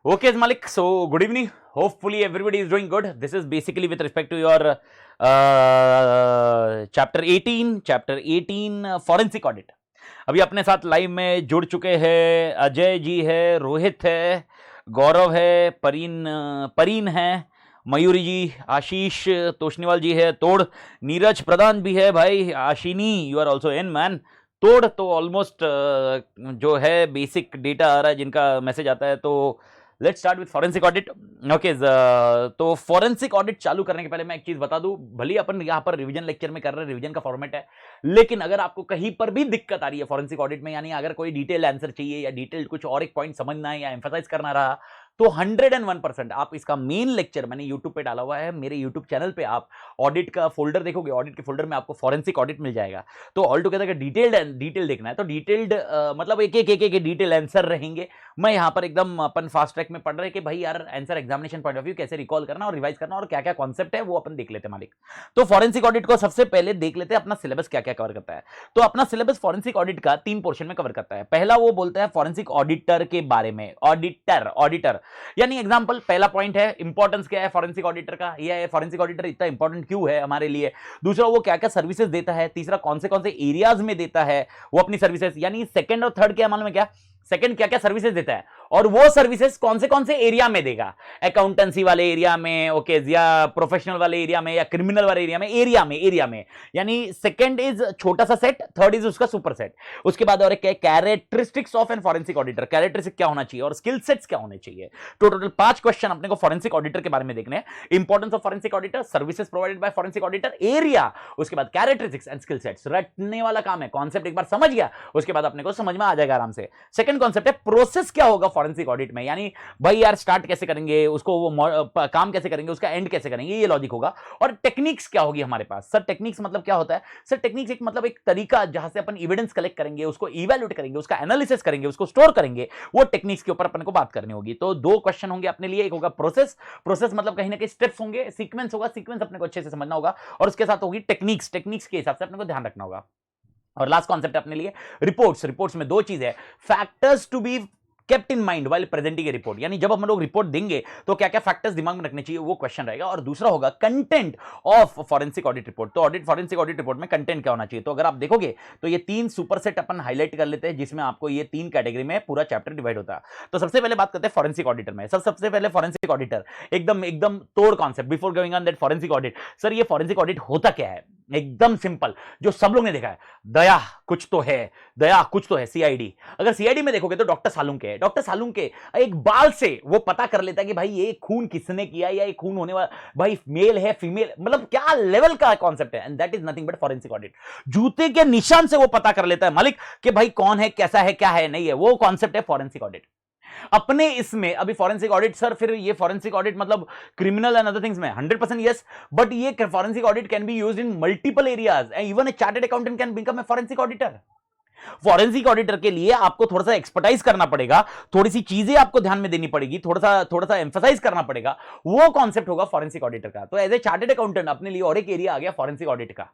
Okay, Malik. So, good evening. Hopefully, everybody is doing good. This is basically with respect to your chapter 18, forensic audit. अभी अपने साथ live में जुड़ चुके हैं अजय जी है, रोहित है, गौरव है, परीन है, मयूरी जी, आशीष तोशनीवाल जी है, तोड़, नीरज प्रधान भी है भाई, Ashini you are also in man. तोड़ तो ऑलमोस्ट जो है बेसिक डेटा आ रहा है जिनका मैसेज आता है। तो let's start with forensic audit. Okay, तो फॉरेंसिक ऑडिट चालू करने के पहले मैं एक चीज बता दूं, भले अपन यहां पर रिवीजन लेक्चर में कर रहे हैं, रिवीजन का फॉर्मेट है, लेकिन अगर आपको कहीं पर भी दिक्कत आ रही है फॉरेंसिक ऑडिट में, यानी अगर कोई डिटेल आंसर चाहिए या डिटेल कुछ और एक पॉइंट समझना है या एम्फसाइज करना रहा, तो 101% आप इसका मेन लेक्चर मैंने YouTube पे डाला हुआ है, मेरे YouTube चैनल पे आप ऑडिट का फोल्डर देखोगे, ऑडिट के फोल्डर में आपको फॉरेंसिक ऑडिट मिल जाएगा। तो ऑल टुगेदर का डिटेल देखना है तो डिटेल्ड मतलब एक डिटेल आंसर रहेंगे। मैं यहां पर एकदम अपन फास्ट ट्रैक में पढ़ रहे कि भाई यार answer examination point of view कैसे रिकॉल करना और रिवाइज करना और क्या क्या कॉन्सेप्ट है वो अपन देख लेते हैं मालिक। तो फॉरेंसिक ऑडिट को सबसे पहले देख लेते हैं अपना सिलेबस क्या क्या कवर करता है। तो अपना सिलेबस फॉरेंसिक ऑडिट का 3 पोर्शन में कवर करता है। पहला वो बोलता है फॉरेंसिक ऑडिटर के बारे में, ऑडिटर यानी एग्जांपल, पहला पॉइंट है इंपॉर्टेंस क्या है फॉरेंसिक ऑडिटर का, यह है फॉरेंसिक ऑडिटर इतना इंपॉर्टेंट क्यों है हमारे लिए। दूसरा वो क्या क्या सर्विसेज देता है। तीसरा कौन से एरियाज में देता है वो अपनी सर्विसेज, यानी सेकंड और थर्ड क्या मालूम है क्या, सेकंड क्या क्या सर्विसेज देता है और वो सर्विसेज कौन से एरिया में देगा, अकाउंटेंसी वाले एरिया में, ओके, या प्रोफेशनल वाले एरिया में या क्रिमिनल वाले एरिया में यानी सेकंड इज छोटा सा सेट, थर्ड इज उसका सुपर सेट। उसके बाद और क्या, characteristics of an forensic auditor, characteristic क्या होना चाहिए और स्किल सेट्स क्या होने चाहिए। तो टोटल 5 क्वेश्चन अपने को फॉरेंसिक ऑडिटर के बारे में देखने हैं। Importance of forensic auditor, services provided by forensic auditor, area, उसके बाद कैरेक्टरिस्टिक्स एंड स्किल सेट्स। रटने वाला काम है, कॉन्सेप्ट एक बार समझ गया उसके बाद अपने को समझ में आ जाएगा आराम से। सेकंड कॉन्सेप्ट है प्रोसेस क्या होगा फॉरेंसिक ऑडिट में, यानी भाई यार स्टार्ट कैसे करेंगे उसको, वो काम कैसे करेंगे, उसका एंड कैसे करेंगे, ये लॉजिक होगा। और टेक्निक्स क्या होगी हमारे पास। सर टेक्निक्स मतलब क्या होता है। सर टेक्निक्स एक मतलब एक तरीका जहां से अपन एविडेंस कलेक्ट करेंगे, उसको इवैल्यूएट करेंगे, उसका एनालिसिस करेंगे, उसको स्टोर करेंगे, वो टेक्निक्स के ऊपर अपन को बात करनी होगी। तो 2 क्वेश्चन होंगे अपने लिए, एक होगा प्रोसेस मतलब कहीं ना कहीं स्टेप्स होंगे, सीक्वेंस होगा, सीक्वेंस अपने को अच्छे से समझना होगा, और उसके साथ होगी टेक्निक्स के हिसाब से अपने को ध्यान रखना होगा। और लास्ट कॉन्सेप्ट अपने लिए रिपोर्ट्स में 2 चीज है, factors to be kept in mind while presenting a report, यानी जब हम लोग रिपोर्ट देंगे तो क्या क्या फैक्टर्स दिमाग में रखने चाहिए वो क्वेश्चन रहेगा। और दूसरा होगा content of forensic audit report, तो फॉरेंसिक ऑडिट रिपोर्ट में कंटेंट क्या होना चाहिए। तो अगर आप देखोगे तो ये 3 सुपर सेट अपन हाईलाइट कर लेते हैं जिसमें आपको ये 3 कैटेगरी में पूरा चैप्टर डिवाइड होता है। तो सबसे पहले बात करते हैं फॉरेंसिक ऑडिटर में। सबसे पहले फॉरेंसिक ऑडिटर एकदम तोड़ concept before going on that forensic audit. Sir ये फॉरेंसिक ऑडिट होता क्या है, एकदम सिंपल जो सब लोग ने देखा है, दया कुछ तो है, सीआईडी। अगर सीआईडी में देखोगे तो डॉक्टर सालुंके एक बाल से वो पता कर लेता है कि भाई ये खून किसने किया या ये खून होने वाला भाई मेल है फीमेल, मतलब क्या लेवल का कॉन्सेप्ट है। And that is nothing but forensic audit. जूते के निशान से वो पता कर लेता है मालिक कि भाई कौन है, कैसा है, क्या है, नहीं है, वो कॉन्सेप्ट है फॉरेंसिक ऑडिट। अपने इसमें अभी फॉरेंसिक ऑडिट, सर फिर ये फॉरेंसिक ऑडिट मतलब क्रिमिनल एंड अदर थिंग्स में 100% यस, बट ये forensic audit can be used in multiple areas and even a chartered accountant can become a forensic auditor. Forensic auditor के लिए आपको थोड़ा सा एक्सपर्टाइज करना पड़ेगा, थोड़ी सी चीजें आपको ध्यान में देनी पड़ेगी, थोड़ा सा एम्फसाइज करना पड़ेगा, वो कॉन्सेप्ट होगा फॉरेंसिक ऑडिटर का। तो एज ए चार्टर्ड अकाउंटेंट अपने लिए और एक एरिया आ गया फॉरेंसिक ऑडिट का।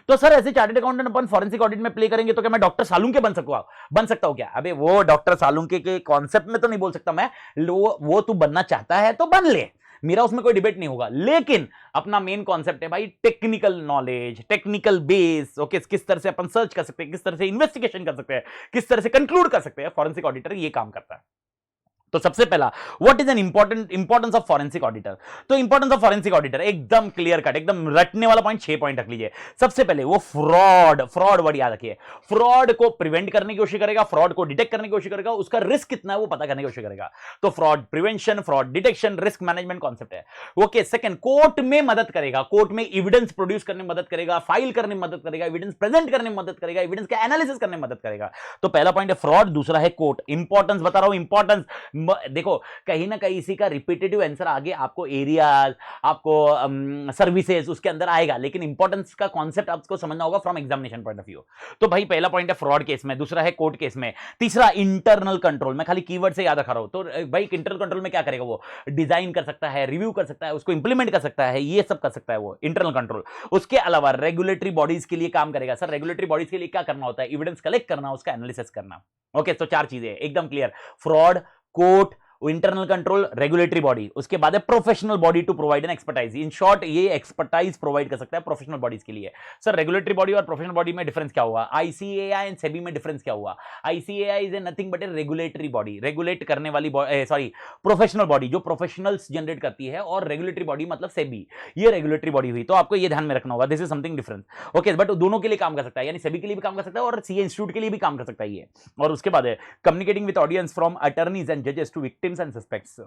तो सर ऐसे चार्टर्ड अकाउंटेंट अपन फॉरेंसिक ऑडिट में प्ले करेंगे तो क्या मैं डॉक्टर सालुंके बन सकता हूं क्या। अबे वो डॉक्टर सालुंके के कॉन्सेप्ट में तो नहीं बोल सकता मैं, वो तू बनना चाहता है तो बन ले, मेरा उसमें कोई डिबेट नहीं होगा, लेकिन अपना मेन कॉन्सेप्ट है भाई technical knowledge, technical base, okay, किस तरह से अपन सर्च कर सकते हैं, किस तरह से इन्वेस्टिगेशन कर सकते हैं, किस तरह से कंक्लूड कर सकते हैं, फॉरेंसिक ऑडिटर ये काम करता है। तो सबसे पहला what is an importance of forensic auditor. तो इंपॉर्टेंस ऑफ फॉरेंसिक ऑडिटर एकदम क्लियर कट, एकदम रटने वाला पॉइंट 6 पॉइंट रख लीजिए। सबसे पहले वो फ्रॉड वर्ड याद रखिए, फ्रॉड को प्रिवेंट करने की कोशिश करेगा, फ्रॉड को डिटेक्ट करने की कोशिश करेगा, उसका रिस्क कितना है वो पता करने की कोशिश करेगा। तो fraud prevention, fraud detection, risk management concept है। ओके, सेकंड कोर्ट में मदद करेगा, कोर्ट में एविडेंस प्रोड्यूस करने में मदद करेगा, फाइल करने में मदद करेगा, एविडेंस प्रेजेंट करने में मदद करेगा, एविडेंस का एनालिसिस करने में मदद करेगा। तो पहला पॉइंट है फ्रॉड, दूसरा है कोर्ट। इंपॉर्टेंस बता रहा हूं, इंपॉर्टेंस देखो कहीं ना कहीं इसी का रिपीटेटिव आंसर आगे आपको एरियाज, आपको सर्विसेज उसके अंदर आएगा, लेकिन इंपॉर्टेंस का कॉन्सेप्ट आपको समझना होगा from examination point of view. तो भाई पहला पॉइंट है फ्रॉड केस में, दूसरा है कोर्ट केस में, तीसरा इंटरनल कंट्रोल। मैं खाली कीवर्ड से याद रखा रहा हूं। तो भाई इंटरनल कंट्रोल में क्या करेगा, वो डिजाइन कर सकता है, रिव्यू कर सकता है, उसको इंप्लीमेंट कर सकता है, ये सब कर सकता है वो इंटरनल कंट्रोल। उसके अलावा रेगुलेटरी बॉडीज के लिए काम करेगा। सर रेगुलेटरी बॉडीज के लिए क्या करना होता है, एविडेंस कलेक्ट करना, उसका एनालिसिस करना। ओके, तो 4 चीजें एकदम clear, fraud, court, internal control regulatory body, उसके बाद है professional body to provide an expertise. In short ये एक्सपर्टाइज प्रोवाइड कर सकता है प्रोफेशनल बॉडीज के लिए। सर रेगुलेटरी बॉडी और प्रोफेशनल बॉडी में डिफरेंस क्या हुआ? आईसीएआई एंड सेबी में डिफरेंस क्या हुआ? ICAI is nothing but a regulatory body, regulate करने वाली सॉरी प्रोफेशनल बॉडी जो प्रोफेशनल्स जनरेट करती है, और रेगुलेटरी बॉडी मतलब सेबी, ये रेगुलेटरी बॉडी हुई। तो आपको ये ध्यान में रखना होगा, this is something difference. Okay, but दोनों के लिए काम कर सकता है, यानी सेबी के लिए भी काम कर सकता है और सीए इंस्टीट्यूट के लिए भी काम कर सकता है ये। और उसके बाद है communicating with audience from attorneys and जजेस to victims and suspects.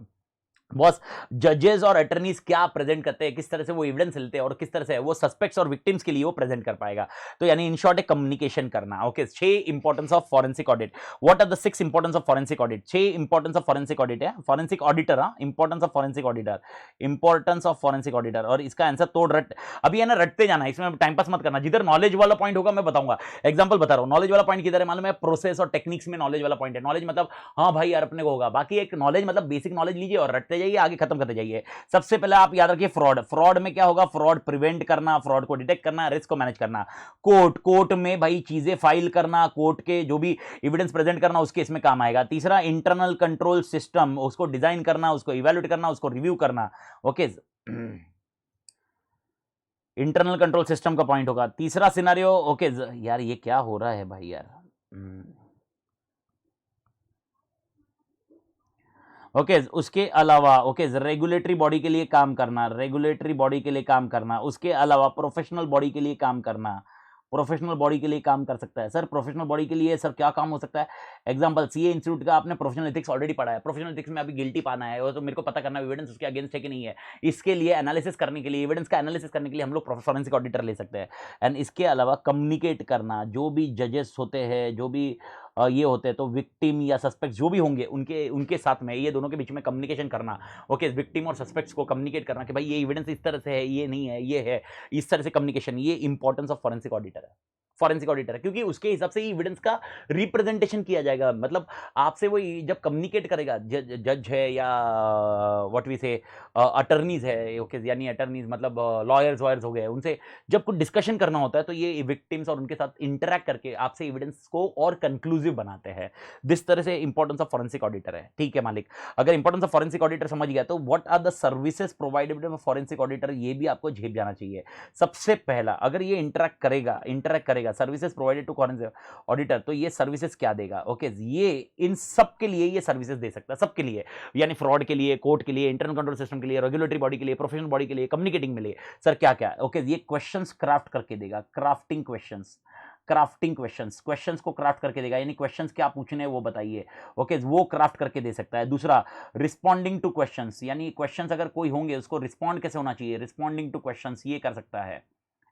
Both जजेस और अटर्नीज क्या प्रेजेंट करते हैं, किस तरह से वो एविडेंस लेते हैं और किस तरह से वो सस्पेक्ट्स और विक्टिम्स के लिए वो प्रेजेंट कर पाएगा। तो यानी इन शॉर्ट है कम्युनिकेशन करना। Okay, 6 importance of forensic audit. What are the 6 importance of forensic audit? 6 importance of forensic audit है। Forensic auditor, importance of forensic auditor, importance of forensic auditor. और इसका आंसर तोड़ रट, अभी है ना रटते जाना, इसमें टाइम पास मत करना। जिधर नॉलेज वाला पॉइंट होगा मैं बताऊंगा, एग्जांपल बता रहा हूं। नॉलेज वाला पॉइंट किधर है मालूम है? प्रोसेस और टेक्निक्स में नॉलेज वाला पॉइंट है। नॉलेज मतलब हाँ भाई यार अपने को होगा, बाकी एक नॉलेज मतलब बेसिक नॉलेज लीजिए और रटते जाइए, आगे खत्म करते जाइए। सबसे पहले आप याद रखिए फ्रॉड। फ्रॉड में क्या होगा? फ्रॉड प्रिवेंट करना, फ्रॉड को डिटेक्ट करना, रिस्क को मैनेज करना। कोर्ट में भाई चीजें फाइल करना, कोर्ट के जो भी एविडेंस प्रेजेंट करना उसके इसमें काम आएगा। तीसरा इंटरनल कंट्रोल सिस्टम, उसको डिजाइन करना, उसको इवैल्यूएट करना, उसको रिव्यू करना। ओके, इंटरनल कंट्रोल सिस्टम का पॉइंट होगा। तीसरा सिनेरियो, ओके यार ये क्या हो रहा है भाई यार, ओके उसके अलावा ओके रेगुलेटरी बॉडी के लिए काम करना, रेगुलेटरी बॉडी के लिए काम करना, उसके अलावा प्रोफेशनल बॉडी के लिए काम करना। प्रोफेशनल बॉडी के लिए काम कर सकता है। सर प्रोफेशनल बॉडी के लिए सर क्या काम हो सकता है? एग्जांपल सीए इंस्टीट्यूट का आपने प्रोफेशनल एथिक्स ऑलरेडी पढ़ा है, प्रोफेशनल एथिक्स में अभी गिल्टी पाना है, वो तो मेरे को पता करना एविडेंस उसके अगेंस्ट है कि नहीं है। इसके लिए एनालिसिस करने के लिए, एविडेंस का एनालिसिस करने के लिए हम लोग फॉरेंसिक ऑडिटर ले सकते हैं। एंड इसके अलावा कम्युनिकेट करना, जो भी जजेस होते हैं, जो भी ये होते हैं, तो विक्टिम या सस्पेक्ट जो भी होंगे उनके साथ में, ये दोनों के बीच में कम्युनिकेशन करना। ओके, विक्टिम और सस्पेक्ट्स को कम्युनिकेट करना कि भाई ये एविडेंस इस तरह से है, ये नहीं है, ये है, इस तरह से कम्युनिकेशन। ये इंपॉर्टेंस ऑफ फॉरेंसिक ऑडिटर है, फॉरेंसिक ऑडिटर है, क्योंकि उसके हिसाब से एविडेंस का रिप्रेजेंटेशन किया जाएगा। मतलब आपसे वो जब कम्युनिकेट करेगा, जज है या व्हाट वी से अटर्नीज है, ओके यानी अटर्नीज मतलब लॉयर्स हो गए, उनसे जब कुछ डिस्कशन करना होता है तो ये विक्टिम्स और उनके साथ इंटरैक्ट करके आपसे एविडेंस को और कंक्लूसिव बनाते हैं। जिस तरह से इंपॉर्टेंस ऑफ फॉरेंसिक ऑडिटर है। ठीक है मालिक, अगर इंपॉर्टेंस ऑफ फॉरेंसिक ऑडिटर समझ गया तो what are the services provided by forensic auditor, ये भी आपको झेप जाना चाहिए। सबसे पहला, अगर ये इंटरैक्ट करेगा services provided to forensic auditor, तो ये सर्विसेज क्या देगा? ओके, ये इन सब के लिए ये सर्विसेज दे सकता है, सबके लिए, यानी फ्रॉड के लिए, कोर्ट के लिए, इंटरनल कंट्रोल सिस्टम के लिए, रेगुलेटरी बॉडी के लिए, प्रोफेशनल बॉडी के लिए, कम्युनिकेटिंग के लिए। सर क्या क्या? ओके, ये क्वेश्चंस क्राफ्ट करके देगा, क्राफ्टिंग क्वेश्चंस को क्राफ्ट करके देगा, यानी क्वेश्चंस क्या पूछने हैं वो बताइए। ओके, वो क्राफ्ट करके दे सकता है। दूसरा, रिस्पॉन्डिंग टू क्वेश्चंस, यानी क्वेश्चंस अगर कोई होंगे उसको रिस्पॉन्ड कैसे होना चाहिए, रिस्पॉन्डिंग टू क्वेश्चंस, ये कर सकता है।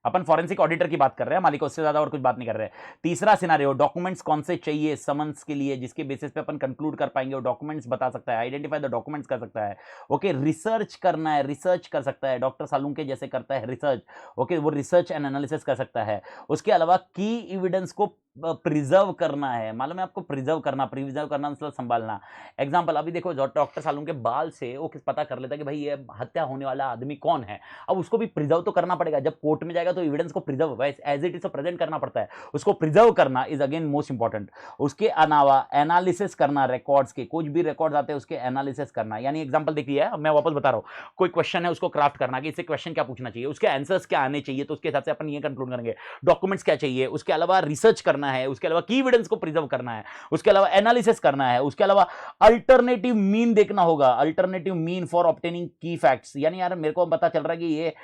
अपन फॉरेंसिक ऑडिटर की बात कर रहे हैं मालिक, उससे ज्यादा और कुछ बात नहीं कर रहे हैं। तीसरा सिनेरियो, डॉक्यूमेंट्स कौन से चाहिए समन्स के लिए, जिसके बेसिस पे अपन कंक्लूड कर पाएंगे, वो डॉक्यूमेंट्स बता सकता है, आइडेंटिफाई द डॉक्यूमेंट्स कर सकता है। ओके, रिसर्च करना है, रिसर्च कर सकता है, डॉक्टर सालुंके जैसे करता है रिसर्च। ओके, वो रिसर्च एंड एनालिसिस कर सकता है। उसके अलावा की एविडेंस को प्रिजर्व करना है, मालूम है आपको? प्रिजर्व करना मतलब संभालना। एग्जाम्पल, अभी देखो डॉक्टर सालुंके बाल से वो पता कर लेता है कि भाई ये हत्या होने वाला आदमी कौन है। अब उसको भी प्रिजर्व तो करना पड़ेगा, जब कोर्ट में जाएगा तो एविडेंस को प्रिजर्व एज इट इज तो प्रेजेंट करना पड़ता है, उसको प्रिजर्व करना इज अगेन मोस्ट इंपॉर्टेंट। उसके अलावा एनालिसिस करना रिकॉर्ड्स के, कुछ भी रिकॉर्ड्स आते हैं उसके एनालिसिस करना। यानी एग्जांपल देखिए, मैं वापस बता रहा हूं, कोई क्वेश्चन है उसको क्राफ्ट करना कि इससे क्वेश्चन क्या पूछना चाहिए, उसके आंसर्स क्या आने चाहिए, तो उसके हिसाब से अपन ये कंक्लूड करेंगे। डॉक्यूमेंट्स क्या चाहिए, उसके अलावा रिसर्च करना है, उसके अलावा की एविडेंस को प्रिजर्व करना है, उसके अलावा एनालिसिस करना है, उसके अलावा अल्टरनेटिव मीन देखना होगा, अल्टरनेटिव मीन फॉर ऑब्टेनिंग की फैक्ट्स। यानी यार मेरे को पता चल रहा है कि ये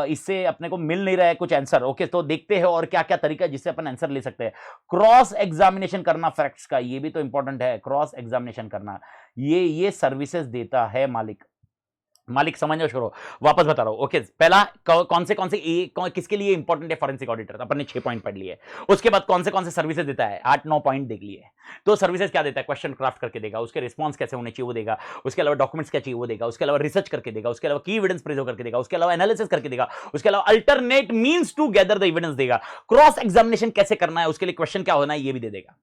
इससे अपने को मिल नहीं रहा है कुछ आंसर। ओके, तो देखते हैं और क्या क्या तरीका है जिससे अपन आंसर ले सकते हैं। क्रॉस एग्जामिनेशन करना फैक्ट्स का, ये भी तो इंपॉर्टेंट है, क्रॉस एग्जामिनेशन करना, ये सर्विसेज देता है मालिक। समझो शुरू, वापस बता रहा हूं। ओके, पहला कौन से किसके लिए इंपॉर्टेंट है फॉरेंसिक ऑडिटर, अपन ने 6 पॉइंट पढ़ लिए। उसके बाद कौन से सर्विसेज देता है, 8-9 पॉइंट देख लिए। तो सर्विसेज क्या देता है? क्वेश्चन क्राफ्ट करके देगा, उसके रिस्पॉन्स कैसे होने चाहिए वो देगा, उसके अलावा डॉक्यूमेंट्स क्या चाहिए वो देगा, उसके अलावा रिसर्च करके देगा, उसके अलावा की एविडेंस प्रिजर्व करके देगा, उसके अलावा एनालिसिस करके देगा, उसके अलावा alternate means to gather the evidence देगा, क्रॉस एग्जामिनेशन कैसे करना है, उसके लिए क्वेश्चन क्या होना है ये भी दे देगा।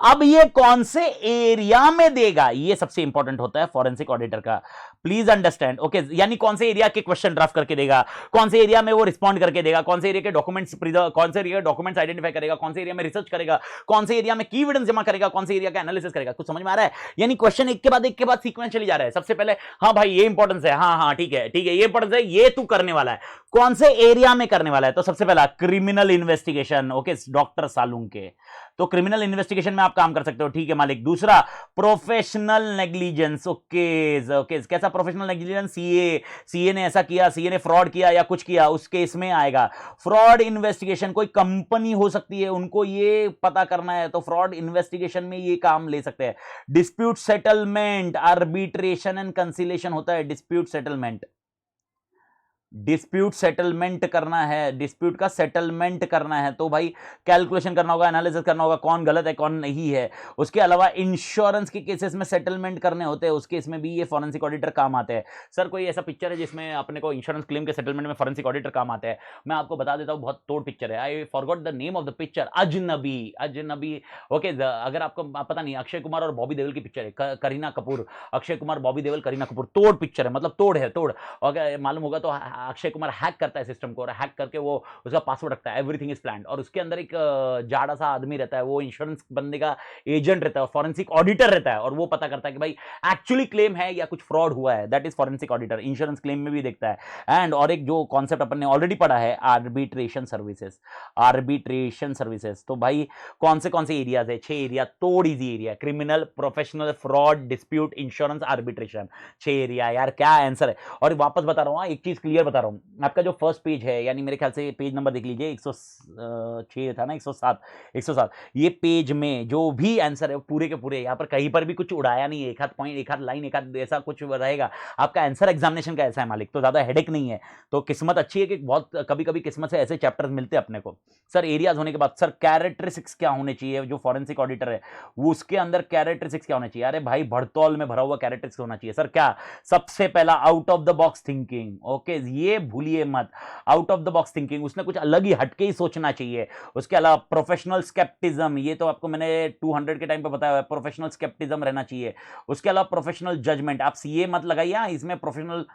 अब ये कौन से एरिया में देगा, ये सबसे इंपॉर्टेंट होता है फॉरेंसिक ऑडिटर का, प्लीज अंडरस्टैंड। ओके, यानी कौन से एरिया के क्वेश्चन ड्राफ्ट करके देगा, कौन से एरिया में वो रिस्पॉन्ड करके देगा, कौन से एरिया के डॉक्यूमेंट्स, कौन से एरिया के डॉक्यूमेंट्स आइडेंटिफाई करेगा, कौन से एरिया में रिसर्च करेगा, कौन से एरिया में की एविडेंस जमा करेगा, कौन से एरिया का एनालिसिस करेगा। कुछ समझ में आ रहा है? यानी क्वेश्चन एक के बाद सीक्वेंशियली जा रहा है। सबसे पहले हाँ भाई ये इंपॉर्टेंस है, हाँ हाँ ठीक है ये इंपॉर्टेंस है, ये तू करने वाला है, कौन से एरिया में करने वाला है। तो सबसे पहला क्रिमिनल इन्वेस्टिगेशन, ओके डॉक्टर सालूंग के, तो क्रिमिनल इन्वेस्टिगेशन में आप काम कर सकते हो, ठीक है मालिक। दूसरा प्रोफेशनल नेग्लिजेंस, ओके कैसा प्रोफेशनल नेग्लिजेंस, सीए ने ऐसा किया, सीए ने फ्रॉड किया या कुछ किया, उस केस में आएगा। फ्रॉड इन्वेस्टिगेशन, कोई कंपनी हो सकती है उनको ये पता करना है, तो फ्रॉड इन्वेस्टिगेशन में ये काम ले सकते हैं। Dispute settlement, arbitration and conciliation होता है, डिस्प्यूट सेटलमेंट करना है, डिस्प्यूट का सेटलमेंट करना है, तो भाई कैलकुलेशन करना होगा, एनालिसिस करना होगा, कौन गलत है कौन नहीं है। उसके अलावा इंश्योरेंस के केसेस में सेटलमेंट करने होते हैं, उस केस में भी ये फॉरेंसिक ऑडिटर काम आते हैं। सर कोई ऐसा पिक्चर है जिसमें अपने को इंश्योरेंस क्लेम के सेटलमेंट में फॉरेंसिक ऑडिटर काम आते हैं? मैं आपको बता देता हूं, बहुत तोड़ पिक्चर है, I forgot the name of the picture, अजनबी। ओके, अगर आपको पता नहीं, अक्षय कुमार और बॉबी देओल की पिक्चर है, करीना कपूर, अक्षय कुमार, बॉबी देओल, करीना कपूर, तोड़ पिक्चर है, मतलब तोड़ है, तोड़। अगर मालूम होगा तो अक्षय कुमार हैक करता है सिस्टम को, और हैक करके वो उसका पासवर्ड रखता है, एवरीथिंग इज प्लान्ड, और उसके अंदर एक जाड़ा सा आदमी रहता है, वो इंश्योरेंस बंदे का एजेंट रहता है, फॉरेंसिक ऑडिटर रहता है, और वो पता करता है कि भाई एक्चुअली क्लेम है या कुछ फ्रॉड हुआ है। That is forensic auditor, insurance claim में भी देखता है। एंड और एक जो कॉन्सेप्ट अपन ने ऑलरेडी पढ़ा है, आर्बिट्रेशन सर्विसेज। तो भाई कौन से एरियाज है? 6 एरिया, तोड़ easy area, criminal, professional, fraud, dispute, insurance, arbitration, 6 area. यार क्या आंसर है? और वापस बता रहा हूं, एक चीज क्लियर बता रहा हूं, आपका जो फर्स्ट पेज है, यानी मेरे ख्याल से पेज नंबर देख लीजिए, 106 था ना, 107, ये पेज में जो भी आंसर है पूरे के पूरे, यहां पर कहीं पर भी कुछ उड़ाया नहीं है, एक हाथ पॉइंट, एक हाथ लाइन, एक हाथ ऐसा कुछ रहेगा। आपका आंसर एग्जामिनेशन का ऐसा है मालिक, तो ज्यादा हेडेक नहीं है। तो किस्मत अच्छी है कि बहुत कभी कभी किस्मत से ऐसे चैप्टर्स मिलते हैं अपने को। सर एरियाज होने के बाद सर कैरेक्टरिस्टिक्स क्या होने चाहिए, जो फॉरेंसिक ऑडिटर है वो उसके अंदर कैरेक्टरिस्टिक्स क्या होने चाहिए? अरे भाई भड़तौल में भरा हुआ कैरेक्टरिस्टिक्स होना चाहिए। सर क्या? सबसे पहला out of the box thinking, okay ये भूलिए मत, out of the box thinking, उसने कुछ अलग ही हटके ही सोचना चाहिए। उसके अलावा प्रोफेशनल स्केप्टिज्म, ये तो आपको मैंने 200 के टाइम पे बताया है, प्रोफेशनल स्केप्टिज्म रहना चाहिए। उसके अलावा प्रोफेशनल जजमेंट, आप सीए मत लगाइए, इसमें प्रोफेशनल,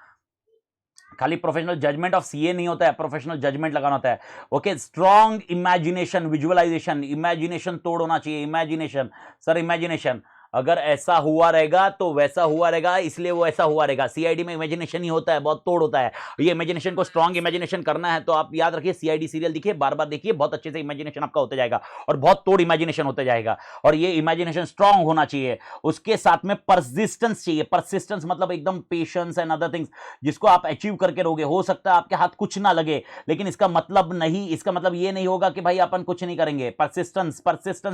खाली प्रोफेशनल जजमेंट ऑफ सीए नहीं होता है, प्रोफेशनल जजमेंट लगाना होता है। Okay, strong imagination, visualization, imagination तोड़ होना चाहिए, इमेजिनेशन। सर इमेजिनेशन, अगर ऐसा हुआ रहेगा तो वैसा हुआ रहेगा, इसलिए वो ऐसा हुआ रहेगा। सीआईडी में इमेजिनेशन ही होता है, बहुत तोड़ होता है। ये इमेजिनेशन को स्ट्रॉन्ग इमेजिनेशन करना है तो आप याद रखिए, सीआईडी सीरियल देखिए, बार बार देखिए, बहुत अच्छे से इमेजिनेशन आपका होता जाएगा और बहुत तोड़ इमेजिनेशन होता जाएगा, और ये इमेजिनेशन स्ट्रॉन्ग होना चाहिए। उसके साथ में परसिस्टेंस चाहिए, परसिस्टेंस मतलब एकदम पेशेंस एंड अदर थिंग्स, जिसको आप अचीव करके रहोगे। हो सकता है आपके हाथ कुछ ना लगे, लेकिन इसका मतलब ये नहीं होगा कि भाई अपन कुछ नहीं करेंगे। परसिस्टेंस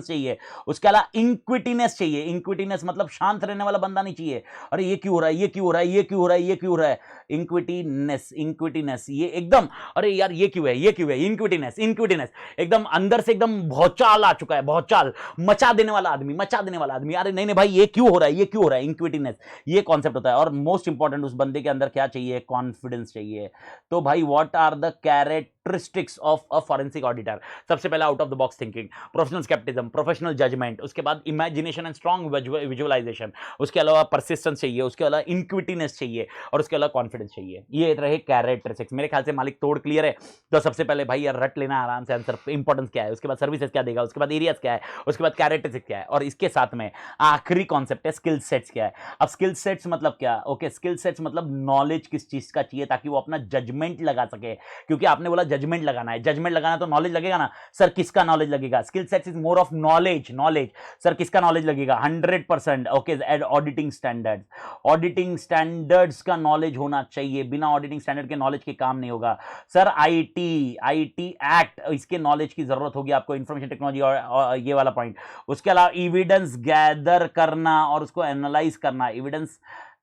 चाहिए। उसके अलावा इंक्विटीनेस चाहिए, इंक्विटीनेस मतलब शांत रहने वाला बंदा नहीं चाहिए, अरे ये क्यों हो रहा है, ये क्यों हो रहा है, ये क्यों हो रहा है, ये क्यों हो रहा है। इंक्विटीनेस ये एकदम, अरे यार ये क्यों है, इंक्विटीनेस एकदम अंदर से एकदम भौचाल आ चुका है, भौचाल मचा देने वाला आदमी, अरे नहीं भाई ये क्यों हो रहा है, इंक्विटीनेस, ये कॉन्सेप्ट होता है। और मोस्ट इंपॉर्टेंट, उस बंदे के अंदर क्या चाहिए? कॉन्फिडेंस चाहिए। तो भाई what are the characteristics of a forensic auditor? सबसे पहला out of the box thinking, professional scepticism, professional judgement, उसके बाद इमेजिनेशन एंड स्ट्रॉन्ग विजुअलाइजेशन, उसके अलावा परसिस्टेंस चाहिए, उसके अलावा इंक्विटीनेस चाहिए, और उसके अलावा कॉन्फिडेंस चाहिए। ये रहे कैरेक्टरिस्टिक्स। मेरे ख्याल से मालिक तोड़ क्लियर है। तो सबसे पहले भाई यार रट लेना आराम से आंसर, इंपॉर्टेंस क्या है, उसके बाद सर्विसेज क्या देगा, उसके बाद एरियाज क्या है, उसके बाद कैरेक्टरिस्टिक्स क्या है, और इसके साथ में आखिरी कॉन्सेप्ट है स्किल सेट्स क्या है। अब स्किल सेट्स मतलब क्या? ओके, स्किल सेट्स मतलब नॉलेज किस चीज का चाहिए ताकि वो अपना जजमेंट लगा सके, क्योंकि आपने बोला जजमेंट लगाना है, जजमेंट लगाना तो नॉलेज लगेगा ना। सर किसका नॉलेज लगेगा? Skill sets is more of knowledge. Sir किसका नॉलेज लगेगा? 100%। ओके, ऑडिटिंग स्टैंडर्ड्स का नॉलेज होना चाहिए, बिना ऑडिटिंग स्टैंडर्ड के नॉलेज के काम नहीं होगा। सर आईटी एक्ट, इसके नॉलेज की जरूरत होगी आपको, इंफॉर्मेशन टेक्नोलॉजी और ये वाला पॉइंट। उसके अलावा एविडेंस गैदर करना और उसको एनालाइज करना, एविडेंस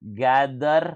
गैदर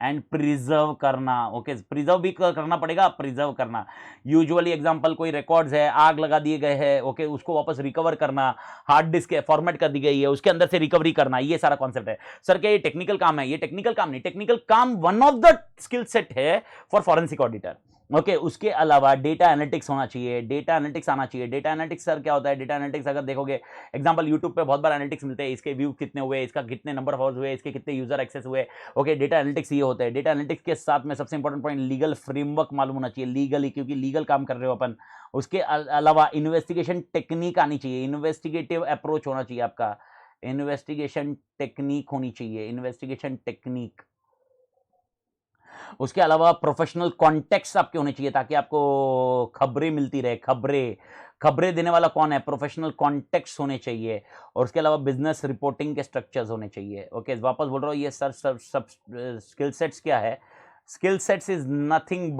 एंड प्रिजर्व करना। ओके, प्रिजर्व भी करना पड़ेगा, प्रिजर्व करना। यूजुअली एग्जांपल कोई रिकॉर्ड्स है, आग लगा दिए गए हैं, ओके, उसको वापस रिकवर करना, हार्ड डिस्क है फॉर्मेट कर दी गई है, उसके अंदर से रिकवरी करना, ये सारा कॉन्सेप्ट है। सर क्या ये टेक्निकल काम है? ये टेक्निकल काम नहीं, टेक्निकल काम one of the skill set है फॉर फॉरेंसिक ऑडिटर। ओके उसके अलावा डेटा एनालिटिक्स होना चाहिए, डेटा एनालिटिक्स आना चाहिए। डेटा एनालिटिक्स सर क्या होता है? डेटा एनालिटिक्स अगर देखोगे एग्जांपल यूट्यूब पे बहुत बार एनालिटिक्स मिलते हैं, इसके व्यू कितने हुए, इसका कितने नंबर ऑफ आवर्स हुए, इसके कितने यूजर एक्सेस हुए। ओके डेटा एनालिटिक्स ये होता है। डेटा एनालिटिक्स के साथ में सबसे इंपॉर्टेंट पॉइंट लीगल फ्रेमवर्क मालूम होना चाहिए, लीगली, क्योंकि लीगल काम कर रहे हो अपन। उसके अलावा इन्वेस्टिगेशन टेक्निक आनी चाहिए, इन्वेस्टिगेटिव अप्रोच होना चाहिए आपका, इन्वेस्टिगेशन टेक्निक होनी चाहिए, इन्वेस्टिगेशन टेक्निक। उसके अलावा प्रोफेशनल कॉन्टेक्स्ट आपके होने चाहिए ताकि आपको खबरें मिलती रहे, खबरें खबरें देने वाला कौन है? प्रोफेशनल कॉन्टेक्स्ट होने चाहिए। और उसके अलावा बिजनेस रिपोर्टिंग के स्ट्रक्चर्स होने चाहिए। ओके वापस बोल रहा हूँ, ये सर सब सब स्किल सेट्स क्या है? Skill sets is nothing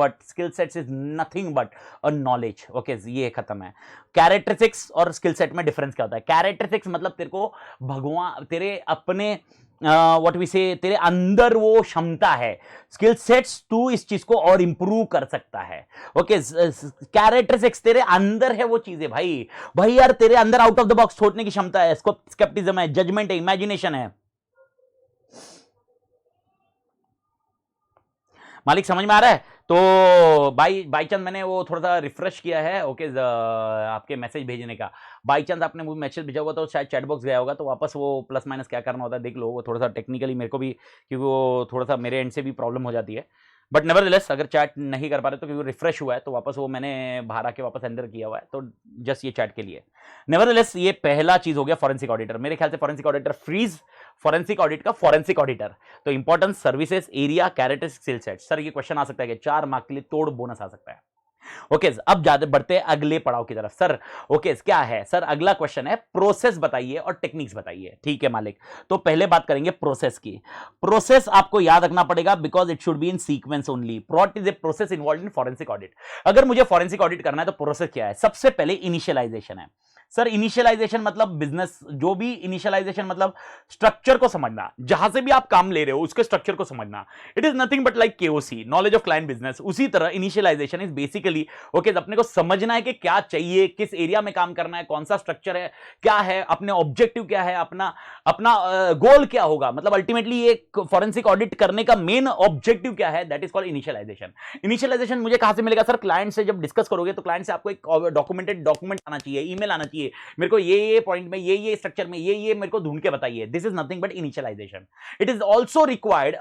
but a knowledge. Okay ये खत्म है। कैरेक्टरिस्टिक्स और स्किल सेट में डिफरेंस क्या होता है? कैरेक्टरिस्टिक्स मतलब तेरे को भगवान तेरे अपने व्हाट वी से तेरे अंदर वो क्षमता है। स्किल सेट्स तू इस चीज को और इंप्रूव कर सकता है। ओके कैरेक्टरिस्टिक्स तेरे अंदर है वो चीजें भाई। भाई यार तेरे अंदर आउट ऑफ द बॉक्स सोचने की क्षमता है, स्केप्टिज्म है, जजमेंट है, इमेजिनेशन है। मालिक समझ में आ रहा है? तो बाई चांस मैंने वो थोड़ा सा रिफ्रेश किया है। ओके आपके मैसेज भेजने का बाई चांस आपने मुझे मैसेज भेजा हुआ तो शायद चैट बॉक्स गया होगा, तो वापस वो प्लस माइनस क्या करना होता है देख लो। वो थोड़ा सा टेक्निकली मेरे को भी, क्योंकि वो थोड़ा सा मेरे एंड से भी प्रॉब्लम हो जाती है। बट नेवरदलेस अगर चैट नहीं कर पा रहे तो क्योंकि रिफ्रेश हुआ है तो वापस वो मैंने बाहर आके वापस अंदर किया हुआ है, तो जस्ट ये चैट के लिए। नेवरदलेस ये पहला चीज हो गया फॉरेंसिक ऑडिटर। मेरे ख्याल से फॉरेंसिक ऑडिटर फ्रीज, फॉरेंसिक ऑडिट का फॉरेंसिक ऑडिटर। तो importance, services, area, characteristic, skill set. Sir ये क्वेश्चन आ सकता है कि 4 मार्क के लिए तोड़ बोनस आ सकता है। ओके अब ज्यादा बढ़ते हैं अगले पड़ाव की तरफ। सर ओके क्या है? सर अगला क्वेश्चन है प्रोसेस बताइए और टेक्निक्स बताइए। ठीक है मालिक, तो पहले बात करेंगे प्रोसेस की। प्रोसेस आपको याद रखना पड़ेगा because it should be in sequence only. What is a process involve in forensic audit? अगर मुझे फॉरेंसिक ऑडिट करना है तो प्रोसेस क्या है? सबसे पहले इनिशियलाइजेशन है। सर इनिशियलाइजेशन मतलब बिजनेस, जो भी इनिशियलाइजेशन मतलब स्ट्रक्चर को समझना, जहां से भी आप काम ले रहे हो उसके स्ट्रक्चर को समझना। It is nothing but like KOC, knowledge of client business. उसी तरह इनिशियलाइजेशन इज बेसिकली ओके अपने को समझना है कि क्या चाहिए, किस एरिया में काम करना है, कौन सा स्ट्रक्चर है, क्या है, अपने ऑब्जेक्टिव क्या है, अपना अपना गोल क्या होगा। मतलब अल्टीमेटली ये फॉरेंसिक ऑडिट करने का मेन ऑब्जेक्टिव क्या है, that is called initialization. Initialization मुझे कहां से मिलेगा? सर क्लाइंट से जब डिस्कस करोगे तो क्लाइंट से आपको एक डॉक्यूमेंटेड डॉक्यूमेंट आना चाहिए, ईमेल आना चाहिए, मेरे को ये पॉइंट में ये स्ट्रक्चर में ये मेरे को ढूंढ के बताइए। This is nothing but initialization. It is also required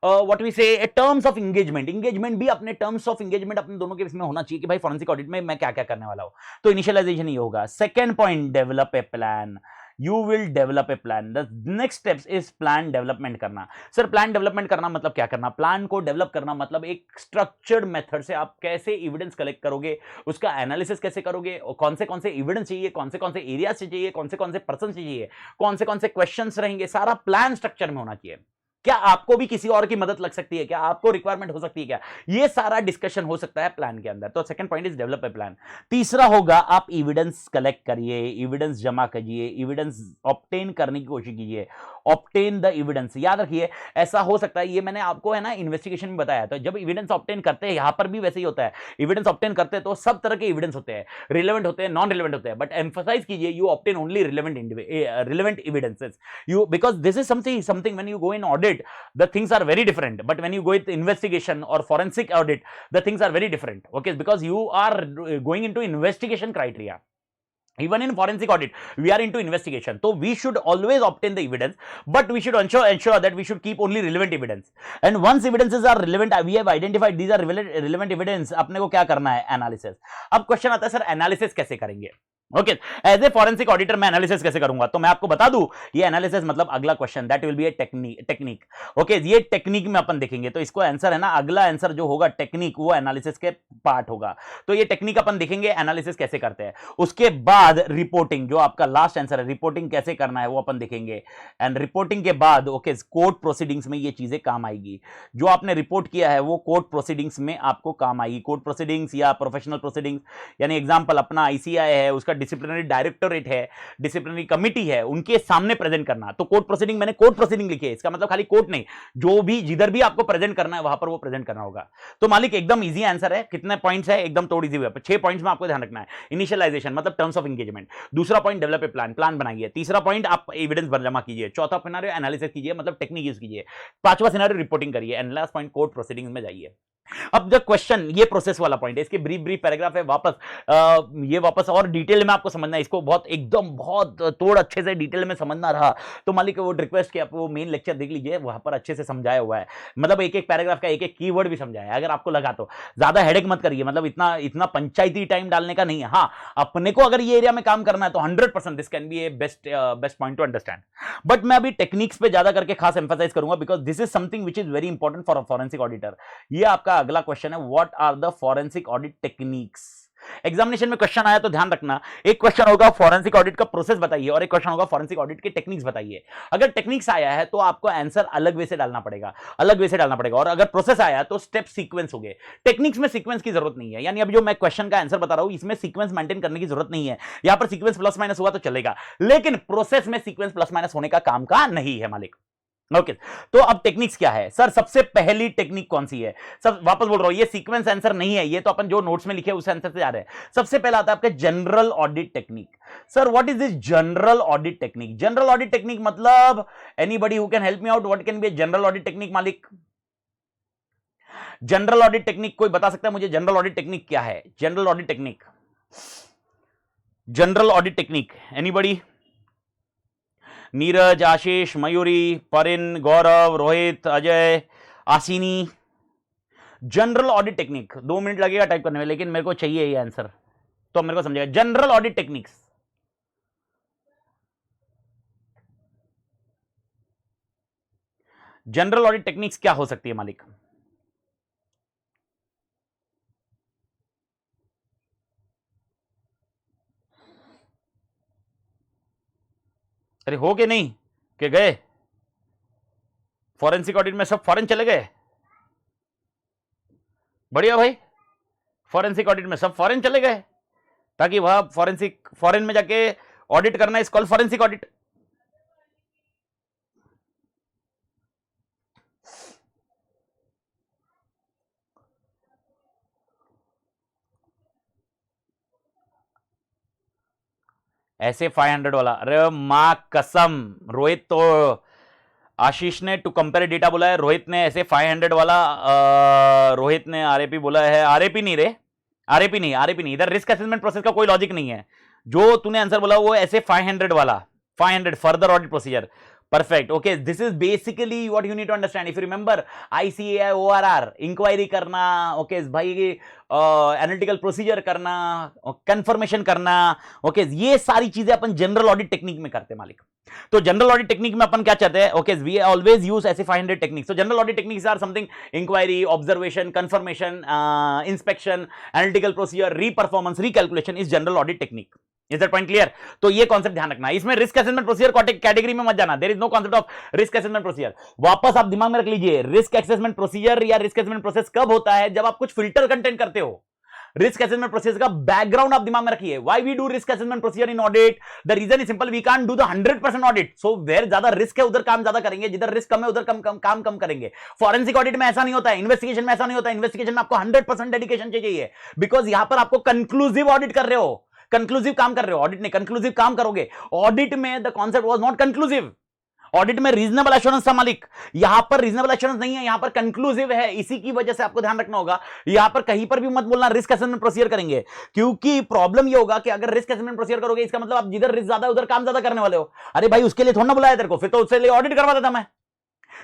what we say terms of engagement. Engagement भी अपने टर्म्स ऑफ एंगेजमेंट अपने दोनों के इसमें होना चाहिए कि भाई फॉरेंसिक ऑडिट में मैं क्या क्या करने वाला हूं। तो इनिशियलाइजेशन ही होगा। Second point, develop a plan. You will develop a plan. The next steps is plan development करना। सर प्लान डेवलपमेंट करना मतलब क्या करना? प्लान को डेवलप करना मतलब एक स्ट्रक्चर्ड मेथड से आप कैसे एविडेंस कलेक्ट करोगे, उसका एनालिसिस कैसे करोगे, और कौन से एविडेंस चाहिए, कौन से एरिया से चाहिए, कौन से पर्सन चाहिए, कौन से क्वेश्चंस रहेंगे, सारा प्लान स्ट्रक्चर में होना चाहिए। क्या आपको भी किसी और की मदद लग सकती है? क्या आपको रिक्वायरमेंट हो सकती है? क्या ये सारा डिस्कशन हो सकता है प्लान के अंदर। तो second point is develop a plan. तीसरा होगा आप एविडेंस कलेक्ट करिए, एविडेंस जमा करिए, एविडेंस ऑब्टेन करने की कोशिश कीजिए। ऑब्टेन द एविडेंस, याद रखिए ऐसा हो सकता है, ये मैंने आपको है ना इन्वेस्टिगेशन में बताया, तो जब एविडेंस ऑब्टेन करते हैं यहां पर भी वैसे ही होता है। एविडेंस ऑब्टेन करते हैं तो सब तरह के एविडेंस होते हैं, रिलेवेंट होते हैं, नॉन रिलेवेंट होते हैं, बट एम्फसाइज कीजिए you obtain only relevant evidences. You, because this is something when you go in audit the things are very different, but when you go with investigation or forensic audit the things are very different. Okay, because you are going into investigation criteria. Even in forensic audit we are into investigation, so we should always obtain the evidence, but we should ensure that we should keep only relevant evidence, and once evidences are relevant, we have identified these are relevant evidence, अपने को क्या करना है? Analysis. अब question आता है sir analysis कैसे करेंगे? Okay as a forensic auditor मैं एनालिसिस कैसे करूंगा? तो मैं आपको बता दूं ये एनालिसिस मतलब अगला question, that will be a technique. Okay ये टेक्निक में अपन देखेंगे, तो इसको आंसर है ना, अगला आंसर जो होगा टेक्निक वो एनालिसिस के पार्ट होगा। तो ये टेक्निक अपन देखेंगे एनालिसिस कैसे करते हैं। उसके बाद रिपोर्टिंग, जो आपका लास्ट आंसर है, रिपोर्टिंग कैसे करना है वो अपन देखेंगे। एंड रिपोर्टिंग के बाद ओके कोर्ट प्रोसीडिंग्स में ये चीजें काम आएगी। जो आपने रिपोर्ट किया है वो कोर्ट प्रोसीडिंग्स में आपको काम आएगी। कोर्ट प्रोसीडिंग्स या प्रोफेशनल प्रोसीडिंग्स, यानी एग्जांपल अपना आईसीआई है, उसका डिसिप्लिनरी डायरेक्टोरेट है, डिसिप्लिनरी कमिटी है, उनके सामने प्रेजेंट करना। तो कोर्ट प्रोसीडिंग, मैंने कोर्ट प्रोसीडिंग लिखी है, इसका मतलब खाली कोर्ट नहीं, जो भी जिधर भी आपको प्रेजेंट करना है वहां पर वो प्रेजेंट करना होगा। तो मालिक एकदम इजी आंसर है। कितने पॉइंट्स है? एकदम थोड़ी इजी है, 6 पॉइंट्स में आपको ध्यान रखना है। इनिशियलाइजेशन मतलब टर्म्स ऑफ एंगेजमेंट, दूसरा point develop a plan, plan बनाइए, तीसरा पॉइंट आप एविडेंस जमा कीजिए, चौथा सिनेरियो एनालिसिस कीजिए मतलब टेक्निक यूज कीजिए, पांचवा सिनेरियो रिपोर्टिंग करिए, and last point court proceedings में जाइए। अब द क्वेश्चन, ये प्रोसेस वाला पॉइंट है, इसके ब्रीफ ब्रीफ पैराग्राफ है, ये वापस और डिटेल में आपको समझना है, इसको बहुत एकदम बहुत तोड़ अच्छे से डिटेल में समझना रहा तो मालिक वो रिक्वेस्ट कि आप वो मेन लेक्चर देख लीजिए, वहां पर अच्छे से समझाया हुआ है, मतलब एक एक पैराग्राफ का एक एक कीवर्ड भी समझाया है। अगर आपको लगा तो ज्यादा हेडेक मत करिए, मतलब इतना इतना पंचायती टाइम डालने का नहीं है। हाँ, अपने को अगर ये एरिया में काम करना है तो 100% this can be a best point to understand. But मैं अभी टेक्निक्स पे ज्यादा करके खास एम्फसाइज करूंगा, because this is something which is very important for a forensic auditor. ये आपका अगला क्वेश्चन है, what are the forensic audit techniques. Examination में क्वेश्चन आया तो ध्यान रखना, एक क्वेश्चन होगा फॉरेंसिक ऑडिट का प्रोसेस बताइए और एक क्वेश्चन होगा फॉरेंसिक ऑडिट के टेक्निक्स बताइए। अगर टेक्निक्स आया है तो आपको आंसर अलग वे से डालना पड़ेगा, अलग वे से डालना पड़ेगा, और अगर प्रोसेस आया तो स्टेप सीक्वेंस हो गए। टेक्निक्स में सीक्वेंस की जरूरत नहीं है, यानी अभी जो मैं क्वेश्चन का आंसर बता रहा हूं इसमें सीक्वेंस मेंटेन करने की जरूरत नहीं है। यहां पर सीक्वेंस प्लस माइनस हुआ तो चलेगा, लेकिन प्रोसेस में सीक्वेंस प्लस माइनस होने का काम का नहीं है मालिक। ओके तो अब टेक्निक्स क्या है सर, सबसे पहली टेक्निक कौन सी है? सब वापस बोल रहा हूं, ये सीक्वेंस आंसर नहीं है, ये तो अपन जो नोट्स में लिखे उस आंसर से जा रहे हैं। सबसे पहला आता है आपका general audit technique. Sir what is this general audit technique? General audit technique मतलब anybody who can help me out, what can be general audit technique मालिक? जनरल ऑडिट टेक्निक कोई बता सकता है मुझे? जनरल ऑडिट टेक्निक क्या है? General audit technique, general audit technique anybody? Neeraj, Ashish, Mayuri, Parin, Gaurav, Rohit, Ajay, Asini. General audit technique, 2 minute लगेगा टाइप करने में, लेकिन मेरे को चाहिए ये आंसर तो मेरे को समझेगा। General audit techniques, general audit techniques क्या हो सकती है मालिक? अरे हो के नहीं के गए? फॉरेंसिक ऑडिट में सब फॉरेन चले गए? बढ़िया भाई, फॉरेंसिक ऑडिट में सब फॉरेन चले गए ताकि वह फॉरेन में जाके ऑडिट करना इज कॉल्ड फॉरेंसिक ऑडिट। ऐसे 500 वाला, अरे मां कसम रोहित, तो आशीष ने टू कंपेयर डेटा बोला है, रोहित ने ऐसे 500 वाला, रोहित ने आरएपी बोला है। आरएपी नहीं रे, आरएपी नहीं, इधर रिस्क असेसमेंट प्रोसेस का कोई लॉजिक नहीं है। जो तूने आंसर बोला वो ऐसे 500 वाला, 500 further audit procedure. Perfect. Okay, this is basically what you need to understand. If you remember, ICAI, ORR, inquiry करना, ओके भाई, एनालिटिकल प्रोसीजर करना, कंफर्मेशन करना, ओके ये सारी चीजें अपन जनरल ऑडिट टेक्निक में करते हैं मालिक। तो जनरल ऑडिट टेक्निक में अपन क्या चाहते हैं? ओके वी ऑलवेज यूज ऐसे 500 टेक्निक्स। तो general audit techniques are something inquiry, observation, confirmation, inspection, analytical procedure, reperformance, recalculation is general audit technique. Is that point clear? तो ये कॉन्सेप्ट ध्यान रखना। इसमें रिस्क असेसमेंट प्रोसीजर कैटेगरी में मत जाना, there is no concept of risk assessment procedure. वापस आप दिमाग में रख लीजिए, रिस्क असेसमेंट प्रोसीजर या रिस्क असेसमेंट प्रोसेस कब होता है? जब आप कुछ फिल्टर कंटेंट करते हो। रिस्क असेसमेंट प्रोसेस का बैकग्राउंड आप दिमाग में रखिए। Why we do risk assessment procedure in audit? The reason is simple, we can't do the 100% audit, so where ज्यादा रिस्क है उधर काम ज्यादा करेंगे, जिधर रिस्क कम है उधर काम कम करेंगे। फॉरेंसिक ऑडिट में ऐसा नहीं होता है, इन्वेस्टिगेशन में ऐसा नहीं होता है। इन्वेस्टिगेशन में आपको 100% डेडिकेशन चाहिए, बिकॉज यहां पर आपको कंक्लूसिव ऑडिट कर रहे हो, कंक्लूसिव काम कर रहे हो। ऑडिट ने कंक्लूसिव काम करोगे। ऑडिट में the concept was not conclusive, audit में रीजनेबल एश्योरेंस था मालिक, यहां पर रीजनेबल एश्योरेंस नहीं है, यहां पर कंक्लूसिव है। इसी की वजह से आपको ध्यान रखना होगा, यहां पर कहीं पर भी मत बोलना रिस्क असेसमेंट प्रोसीजर करेंगे, क्योंकि प्रॉब्लम ये होगा कि अगर रिस्क असेसमेंट प्रोसीजर करोगे इसका मतलब आप जिधर रिस्क ज्यादा है उधर काम ज्यादा करने वाले हो। अरे भाई उसके लिए थोड़ा ना बुलाया तेरे को, फिर तो उससे लिए ऑडिट करवा देता मैं।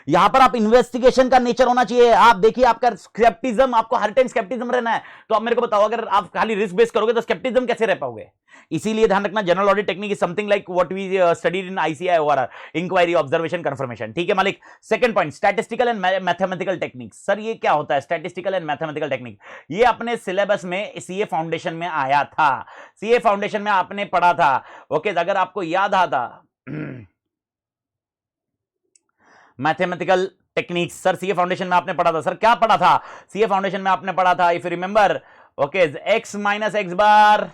यहां पर आप इन्वेस्टिगेशन का नेचर होना चाहिए। आप देखिए, आपका स्केप्टिज्म, आपको हर टाइम स्केप्टिज्म रहना है। तो आप मेरे को बताओ, अगर आप खाली रिस्क बेस करोगे तो स्केप्टिज्म कैसे रह पाओगे? इसीलिए ध्यान रखना, general audit technique is something like what we studied in ICAI ORR, inquiry, observation, confirmation. ठीक है मालिक। Second point, statistical and mathematical techniques. Sir ये क्या होता है स्टैटिस्टिकल एंड मैथमेटिकल टेक्निक? ये अपने सिलेबस में सीए फाउंडेशन में आया था, सीए फाउंडेशन में आपने पढ़ा था। ओके, अगर आपको याद आता mathematical techniques, sir CA foundation में आपने पढ़ा था। सर क्या पढ़ा था सीए फाउंडेशन में? आपने पढ़ा था, if you remember, okay, X minus X bar,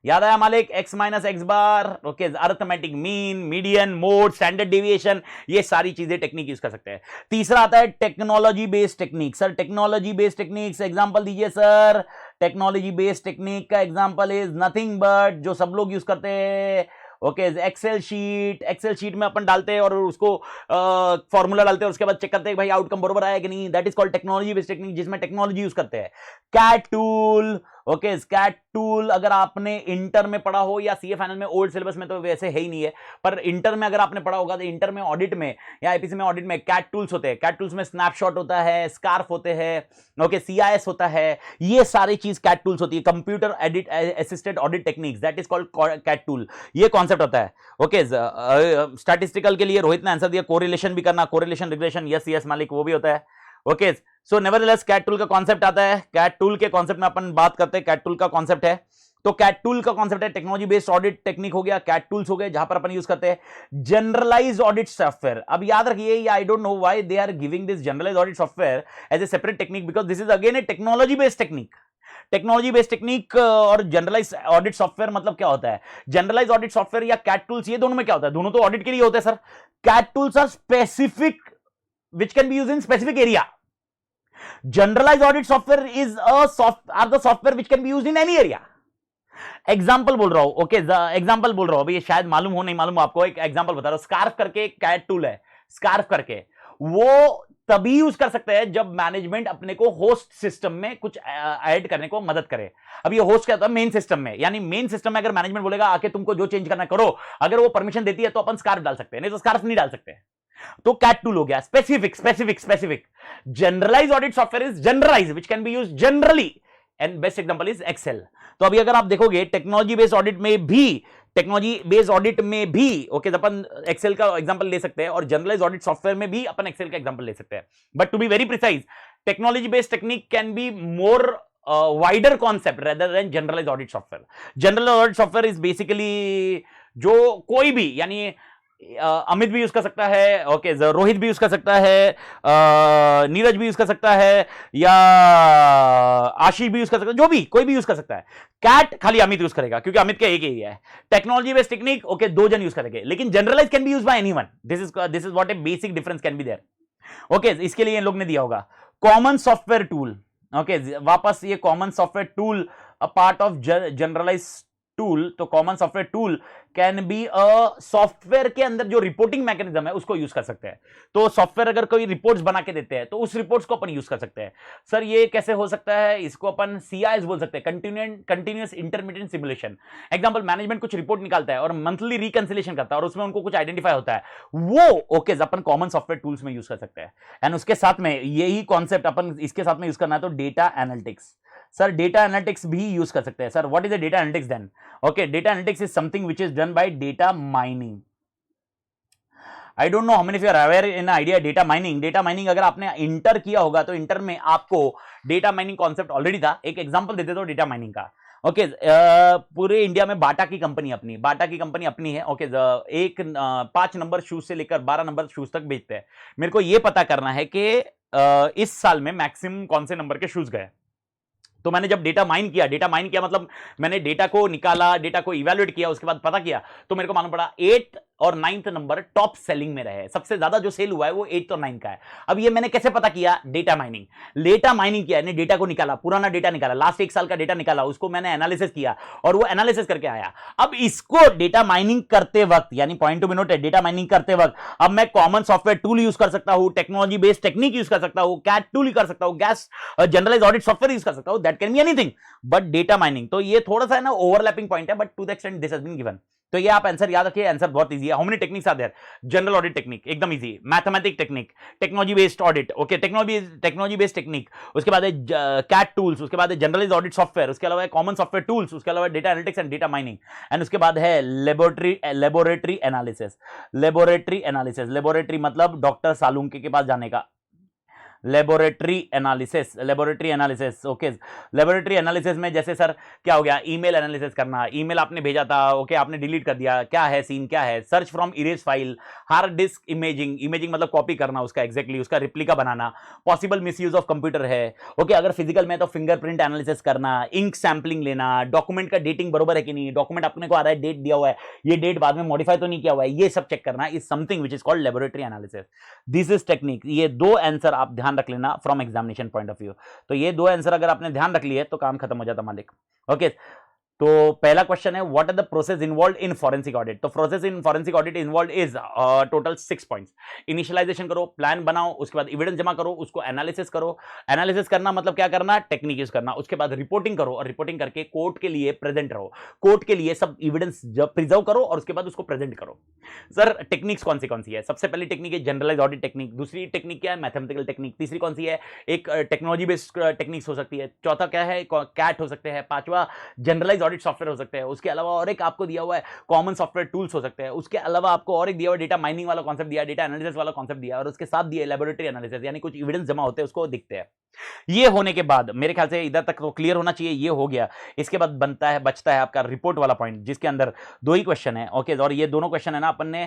याद आया मालिक? X minus X bar, okay, arithmetic mean, median, mode, standard deviation, ये सारी चीजें टेक्निक यूज कर सकते हैं। तीसरा आता है technology based technique. Sir technology based techniques example दीजिए सर। टेक्नोलॉजी बेस्ड टेक्निक का एग्जांपल इज नथिंग बट, जो सब लोग यूज करते हैं, ओके, एक्सेल शीट में अपन डालते हैं और उसको फॉर्मूला डालते हैं, उसके बाद चेक करते हैं भाई आउटकम बरोबर आया कि नहीं, that is called technology based technique, जिसमें टेक्नोलॉजी यूज करते हैं। CAAT tool, okay, CAAT tool अगर आपने इंटर में पढ़ा हो या सीए फाइनल में, ओल्ड सिलेबस में तो वैसे है ही नहीं है, पर इंटर में अगर आपने पढ़ा होगा तो इंटर में ऑडिट में या आईपीसी में ऑडिट में कैट टूल्स होते हैं। कैट टूल्स में स्नैपशॉट होता है, स्कार्फ होते हैं, ओके, सीआईएस होता है, ये सारी चीज कैट टूल्स होती है, computer edit assisted audit techniques, that is called CAAT tool, ये कॉन्सेप्ट होता है। ओके, स्टैटिस्टिकल के लिए रोहित ने आंसर दिया, कोरिलेशन भी करना, कोरिलेशन रिग्रेशन, यस यस मालिक, वो भी होता है। ओके, सो नेवरदलेस कैट टूल का कॉन्सेप्ट आता है। कैट टूल के कॉन्सेप्ट में अपन बात करते हैं, कैट टूल का कॉन्सेप्ट है, तो कैट टूल का कॉन्सेप्ट है टेक्नोलॉजी बेस्ड ऑडिट टेक्निक हो गया, कैट टूल्स हो गए जहां पर अपन यूज करते हैं जनरलाइज्ड ऑडिट सॉफ्टवेयर। अब याद रखिए, I don't know why they are giving this generalized audit software as a separate technique, because this is again a technology based technique. Technology based technique और जनरलाइज ऑडिट सॉफ्टवेयर मतलब क्या होता है? Generalize audit software या CAAT tools, ये दोनों में क्या होता है? दोनों तो ऑडिट के लिए होते हैं sir. CAAT tools are specific which can be used in specific area. Generalize audit software is are the software which can be used in any area. Example बोल रहा हूं, ओके, एग्जाम्पल बोल रहा हूं, अभी ये शायद मालूम हो नहीं मालूम आपको, एक एग्जाम्पल बता रहा हूं। स्कार्फ करके एक कैट टूल है, स्कार्फ करके, वो तभी यूज कर सकते हैं जब मैनेजमेंट अपने को होस्ट सिस्टम में कुछ ऐड करने को मदद करे। अब ये होस्ट क्या होता है? मेन सिस्टम में, यानी मेन सिस्टम में अगर मैनेजमेंट बोलेगा आके तुमको जो चेंज करना करो, अगर वो परमिशन देती है तो अपन स्कार्फ डाल सकते हैं, नहीं तो स्कार्फ नहीं डाल सकते। तो कैट टूल हो गया specific specific specific. Generalize audit software is generalize which can be used generally, and best example is Excel. तो अभी अगर आप देखोगे टेक्नोलॉजी बेस्ड ऑडिट में भी ओके, अपन एक्सेल का एग्जांपल ले सकते हैं और जनरलाइज ऑडिट सॉफ्टवेयर में भी अपन एक्सेल का एग्जांपल ले सकते हैं। But to be very precise, technology based technique can be more wider concept rather than generalize audit software. Generalize audit software is basically जो कोई भी, यानी अमित भी यूज कर सकता है, ओके, रोहित भी यूज कर सकता है, नीरज भी यूज कर सकता है, या आशीष भी यूज कर सकता है, जो भी कोई भी यूज कर सकता है। कैट खाली अमित यूज करेगा क्योंकि अमित का एक ही है। टेक्नोलॉजी बेस्ड टेक्निक ओके, दो जन यूज करेंगे, लेकिन generalize can be use by anyone. This is what a basic difference can be there. Okay, इसके लिए इन लोग ने दिया होगा कॉमन सॉफ्टवेयर टूल। ओके, वापस ये common software tool a part of generalise tool, तो common software tool can be a software के अंदर जो रिपोर्टिंग मैकेनिज्म है उसको यूज कर सकते हैं। तो सॉफ्टवेयर अगर कोई रिपोर्ट्स बना के देते हैं तो उस रिपोर्ट्स को अपन यूज कर सकते हैं। सर ये कैसे हो सकता है? इसको अपन सीआईएस बोल सकते हैं, continuous intermediate simulation. Example, management कुछ रिपोर्ट निकालता है और मंथली रिकंसिलेशन करता है और उसमें उनको कुछ आइडेंटिफाई होता है, वो ओके अपन कॉमन सॉफ्टवेयर टूल्स में यूज कर सकते हैं। एंड उसके साथ में यही कॉन्सेप्ट अपन इसके साथ में यूज करना है तो data analytics. Sir data analytics भी यूज कर सकते हैं। Sir what is the data analytics then? Okay, data analytics is something which is done by data mining. I don't know how many of you are aware in idea data mining. Data mining अगर आपने inter किया होगा तो inter में आपको data mining concept already था। एक example देते तो डेटा माइनिंग का। ओके, पूरे इंडिया में बाटा की कंपनी अपनी है। ओके, एक 5 नंबर शूज से लेकर 12 नंबर शूज तक बेचते हैं। मेरे को यह पता करना है कि इस साल में मैक्सिमम कौन से नंबर के शूज गए। तो मैंने जब डेटा माइन किया मतलब मैंने डेटा को निकाला, डेटा को इवैल्यूएट किया, उसके बाद पता किया तो मेरे को मालूम पड़ा 8 और 9th नंबर टॉप सेलिंग में रहे। सबसे ज्यादा जो सेल हुआ है वो 8 और 9 का है। अब ये मैंने कैसे पता किया? डेटा माइनिंग किया, यानी डेटा को निकाला, पुराना डेटा निकाला, लास्ट 1 साल का डेटा निकाला, उसको मैंने एनालिसिस किया और वो एनालिसिस करके आया। अब इसको डेटा माइनिंग करते वक्त, यानी point to be noted, data mining करते वक्त अब मैं कॉमन सॉफ्टवेयर टूल यूज कर सकता हूं, टेक्नोलॉजी बेस्ड टेक्निक यूज कर सकता हूं, कैट टूल कर सकता हूं, जनरलाइज ऑडिट सॉफ्टवेयर यूज कर सकता हूं, that can be anything but data mining. तो ये थोड़ा सा है ना ओवरलैपिंग पॉइंट है, but to the extent this has been given. तो ये आप आंसर याद रखिए, आंसर बहुत इजी है। How many techniques are there? General audit technique एकदम easy, mathematic technique, technology based audit, okay, technology based technique, उसके बाद है कैट टूल्स, उसके बाद है जनरलाइज्ड ऑडिट सॉफ्टवेयर, उसके अलावा कॉमन सॉफ्टवेयर टूल्स, उसके अलावा data analytics and data mining, and उसके बाद है लेबोरेटरी एनालिसिस मतलब डॉक्टर सालुंके के पास जाने का। Laboratory analysis, okay. Laboratory analysis में जैसे सर क्या हो गया? ईमेल एनालिसिस करना, ईमेल आपने भेजा था, ओके, आपने डिलीट कर दिया, क्या है सीन, क्या है? Search from erase file, hard disk imaging मतलब कॉपी करना उसका, एग्जैक्टली उसका replica banana, possible misuse of computer है, ओके। अगर फिजिकल में तो फिंगरप्रिंट एनालिसिस करना, इंक सैंपलिंग लेना, डॉक्यूमेंट का डेटिंग बरोबर है कि नहीं, डॉक्यूमेंट अपने को आ रहा है, डेट दिया हुआ है, ये डेट बाद में मॉडिफाई तो नहीं किया हुआ है, ये सब चेक करना is something which is called laboratory analysis. This is technique. ये 2 आंसर आप ध्यान रख लेना from examination point of view. तो ये 2 आंसर अगर आपने ध्यान रख लिए तो काम खत्म हो जाता मालिक। ओके, तो पहला क्वेश्चन है what are the process involve in forensic audit. तो process in forensic audit involve is total 6 points. Initialisation करो, प्लान बनाओ, उसके बाद एविडेंस जमा करो, उसको एनालिसिस करो। एनालिसिस करना मतलब क्या करना, टेक्निक यूज करना। उसके बाद रिपोर्टिंग करो और रिपोर्टिंग करके कोर्ट के लिए प्रेजेंट रहो, कोर्ट के लिए सब एविडेंस प्रिजर्व करो और उसके बाद उसको प्रेजेंट करो। सर टेक्निक्स कौन सी है? सबसे पहली टेक्निक है जनरलाइज ऑडिट टेक्निक, दूसरी टेक्निक क्या है, मैथमेटिकल टेक्निक, तीसरी कौन सी है, एक टेक्नोलॉजी बेस्ड टेक्निक्स हो सकती है, चौथा क्या है, कैट हो सकते हैं, पांचवा जनरलाइज ऑडिट सॉफ्टवेयर हो सकते हैं। उसके अलावा और एक आपको दिया हुआ है कॉमन सॉफ्टवेयर टूल्स हो सकते हैं। उसके अलावा आपको और एक दिया हुआ डेटा माइनिंग वाला कॉन्सेप्ट दिया, डेटा एनालिसिस वाला कॉन्सेप्ट दिया और उसके साथ दिया लैबोरेटरी एनालिसिस, यानी कुछ एविडेंस जमा होते हैं उसको दिखते हैं। ये होने के बाद मेरे ख्याल से इधर तक तो क्लियर होना चाहिए, ये हो गया। इसके बाद बचता है आपका रिपोर्ट वाला पॉइंट, जिसके अंदर 2 ही क्वेश्चन है। ओके, और ये दोनों क्वेश्चन है ना, अपन ने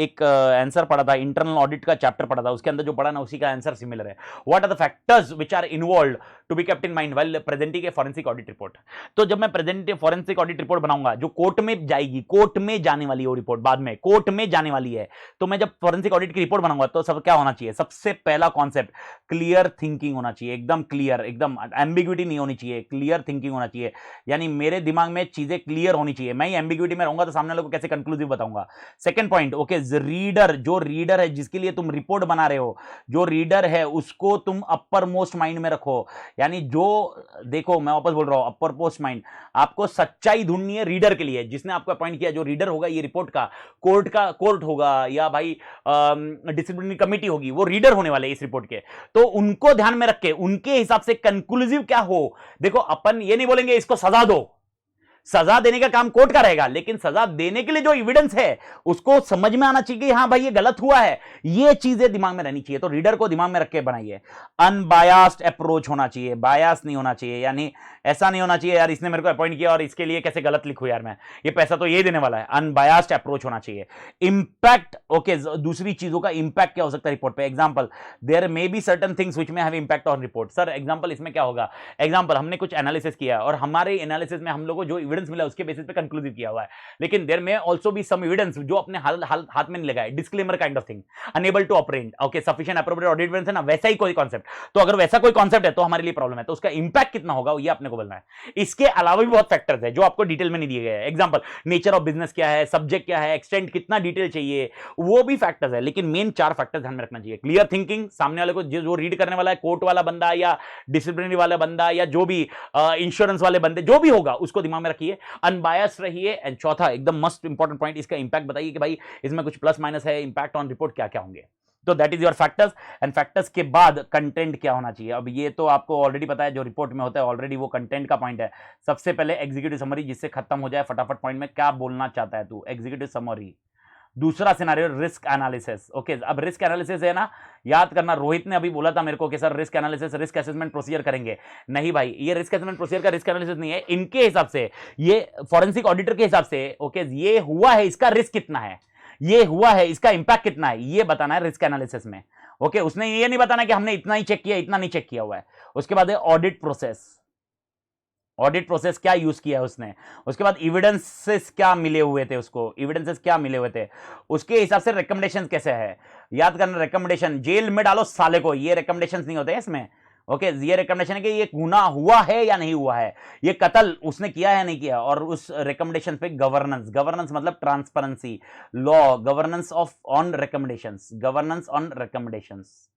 एक आंसर पढ़ा था, इंटरनल ऑडिट का चैप्टर पढ़ा था, उसके अंदर जो पढ़ा ना उसी का आंसर सिमिलर है। What are the factors which are involved to be kept in mind while presenting a forensic audit report. तो जब मैं प्रेजेंट फॉरेंसिक ऑडिट रिपोर्ट बनाऊंगा जो कोर्ट में जाएगी, कोर्ट में जाने वाली है वो रिपोर्ट, बाद में कोर्ट में जाने वाली है, तो मैं जब फॉरेंसिक ऑडिट की रिपोर्ट बनाऊंगा तो सब क्या होना चाहिए, सबसे पहला कॉन्सेप्ट क्लियर थिंकिंग होना चाहिए, एकदम क्लियर, एकदम एम्बिग्यूटी नहीं होनी चाहिए, क्लियर थिंकिंग होना चाहिए। यानी मेरे दिमाग में चीजें क्लियर होनी चाहिए, मैं एम्बिग्यूटी में रहूंगा तो सामने वाले को कैसे कंक्लूसिव बताऊंगा। सेकंड पॉइंट, ओके, रीडर, जो रीडर है जिसके लिए तुम रिपोर्ट बना रहे हो, जो रीडर है उसको तुम अपर मोस्ट माइंड में रखो। यानी जो, देखो मैं वापस बोल रहा हूं, अपर मोस्ट माइंड, आपको सच्चाई ढूंढनी है रीडर के लिए, जिसने आपको अपॉइंट किया, जो रीडर होगा ये रिपोर्ट का, कोर्ट होगा या भाई डिसिप्लिनरी कमेटी होगी, वो रीडर होने वाले इस रिपोर्ट के। तो उनको ध्यान में रख के उनके हिसाब से कंक्लूसिव क्या हो। देखो अपन ये नहीं बोलेंगे इसको सजा दो, सजा देने का काम कोर्ट का रहेगा, लेकिन सजा देने के लिए जो एविडेंस है उसको समझ में आना चाहिए कि हां भाई ये गलत हुआ है, ये चीजें दिमाग में रहनी चाहिए। तो रीडर को दिमाग में रख के बनाइए। अनबायास्ड अप्रोच होना चाहिए, बायास नहीं होना चाहिए, यानी ऐसा नहीं होना चाहिए यार इसने मेरे को अपॉइंट किया और इसके लिए कैसे गलत लिखूं यार, मैं ये पैसा तो ये देने वाला है। अनबायास्ड अप्रोच होना चाहिए। इंपैक्ट, ओके, दूसरी चीजों का इंपैक्ट क्या हो सकता है रिपोर्ट पे। Example, there may be certain things which may have impact on report. Sir example इसमें क्या होगा, एग्जांपल हमने कुछ एनालिसिस किया और हमारे एनालिसिस में हम लोगों को जो एविडेंस मिला उसके बेसिस पे कंक्लूसिव किया हुआ है, लेकिन there may also be some evidence जो अपने हाथ में नहीं लगा है, disclaimer kind of thing, unable to operate, okay, sufficient appropriate audit evidence है ना, वैसा ही कोई कॉन्सेप्ट। तो अगर वैसा कोई कॉन्सेप्ट है तो हमारे लिए प्रॉब्लम है, तो उसका इंपैक्ट कितना होगा ये अपने को बोलना है। इसके अलावा भी बहुत फैक्टर्स है जो आपको डिटेल में नहीं दिए गए हैं। एग्जांपल, नेचर ऑफ बिजनेस क्या है, सब्जेक्ट क्या है, एक्सटेंट कितना डिटेल चाहिए, वो भी फैक्टर्स है, लेकिन मेन 4 फैक्टर्स ध्यान में रखना चाहिए। क्लियर थिंकिंग, सामने वाले को जो रीड करने वाला है, कोर्ट वाला बंदा या डिसिप्लिनरी वाला बंदा या जो भी इंश्योरेंस वाले बंदे, जो भी होगा उसको दिमाग में रखिए। अनबायस रहिए। एंड चौथा एकदम मस्ट इंपॉर्टेंट पॉइंट, इसका इंपैक्ट बताइए कि भाई इसमें कुछ प्लस माइनस है, इंपैक्ट ऑन रिपोर्ट क्या क्या होंगे। तो that is your factors. And factors के बाद कंटेंट क्या होना चाहिए। अब ये तो आपको ऑलरेडी पता है, जो रिपोर्ट में होता है ऑलरेडी वो कंटेंट का पॉइंट है। सबसे पहले एग्जीक्यूटिव समरी, जिससे खत्म हो जाए फटाफट पॉइंट में क्या बोलना चाहता है तू, एग्जीक्यूटिव समरी। दूसरा सिनेरियो रिस्क एनालिसिस। ओके, अब रिस्क एनालिसिस है ना, याद करना, रोहित ने अभी बोला था मेरे को कि sir risk analysis, risk assessment procedure करेंगे। नहीं भाई, ये रिस्क असेसमेंट प्रोसीजर का रिस्क एनालिसिस नहीं है, इनके हिसाब से, ये फॉरेंसिक ऑडिटर के हिसाब से, ओके, ये हुआ है इसका रिस्क कितना है, ये हुआ है इसका इंपैक्ट कितना है, ये बताना है रिस्क एनालिसिस में। ओके, उसने ये नहीं बताना कि हमने इतना ही चेक किया, इतना नहीं चेक किया हुआ है। उसके बाद है ऑडिट प्रोसेस। ऑडिट प्रोसेस क्या यूज किया है उसने। उसके बाद एविडेंसेस क्या मिले हुए थे उसको, एविडेंसेस क्या मिले हुए थे, उसके हिसाब से रिकमेंडेशंस कैसे है। याद करना, रिकमेंडेशन जेल में डालो साले को, ये रिकमेंडेशंस नहीं होते हैं इसमें। ओके, ये रिकमेंडेशन है कि ये गुनाह हुआ है या नहीं हुआ है, ये कत्ल उसने किया है नहीं किया। और उस रिकमेंडेशन पे गवर्नेंस, गवर्नेंस मतलब transparency, law, governance of on recommendations, governance on recommendations.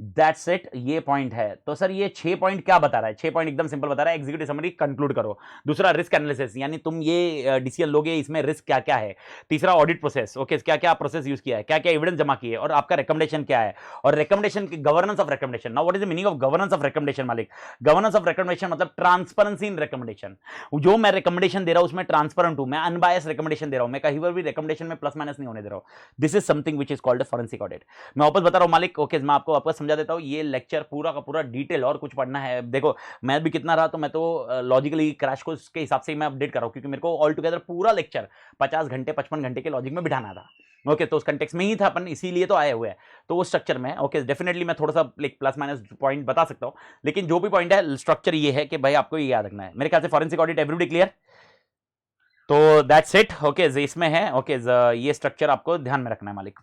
That's it, ये पॉइंट है। तो सर ये 6 पॉइंट क्या बता रहा है, 6 पॉइंट एकदम सिंपल बता रहा है, एग्जीक्यूटिव समरी कंक्लूड करो। दूसरा रिस्क एनालिसिस, यानी तुम ये डिसीजन लोगे इसमें रिस्क क्या क्या है। तीसरा ऑडिट प्रोसेस, ओके, क्या क्या प्रोसेस यूज किया है, क्या क्या एविडेंस जमा किए, और आपका रिकमेंडेशन क्या है, और रिकमेंडेशन की governance of recommendation. Now what is the meaning of governance of recommendation मालिक। गवर्नेंस ऑफ रिकमेंडेशन मतलब ट्रांसपेरेंसी इन रिकमेंडेशन, जो मैं रिकमेंडेशन दे रहा हूं उसमें ट्रांसपेरेंट हूं, मैं अनबायस रिकमेंडेशन दे रहा हूं, मैं कहीं पर भी रिकमेंडेशन में प्लस माइनस नहीं होने दे रहा हूं। This is something which is called forensic audit. मैं वापस बता रहा हूं मालिक, ओके, मैं आपको वापस समझा देता हूं। ये लेक्चर पूरा का पूरा डिटेल और कुछ पढ़ना है, देखो मैं भी कितना रहा, तो मैं तो लॉजिकली क्रैश कोर्स के हिसाब से मैं अपडेट कर रहा हूं, क्योंकि मेरे को ऑल टुगेदर पूरा लेक्चर 50 घंटे 55 घंटे के लॉजिक में बिठाना था। ओके, तो उस कंटेक्स्ट में ही था अपन, इसीलिए तो आए हुए हैं। तो उस स्ट्रक्चर में ओके, डेफिनेटली मैं थोड़ा सा प्लस माइनस पॉइंट बता सकता हूं, लेकिन जो भी पॉइंट है स्ट्रक्चर ये है कि भाई आपको ये याद रखना है। मेरे ख्याल से फॉरेंसिक ऑडिट एवरीबॉडी क्लियर। तो दैट्स इट। ओके, इसमें है, ओके, ये स्ट्रक्चर आपको ध्यान में रखना है मालिक।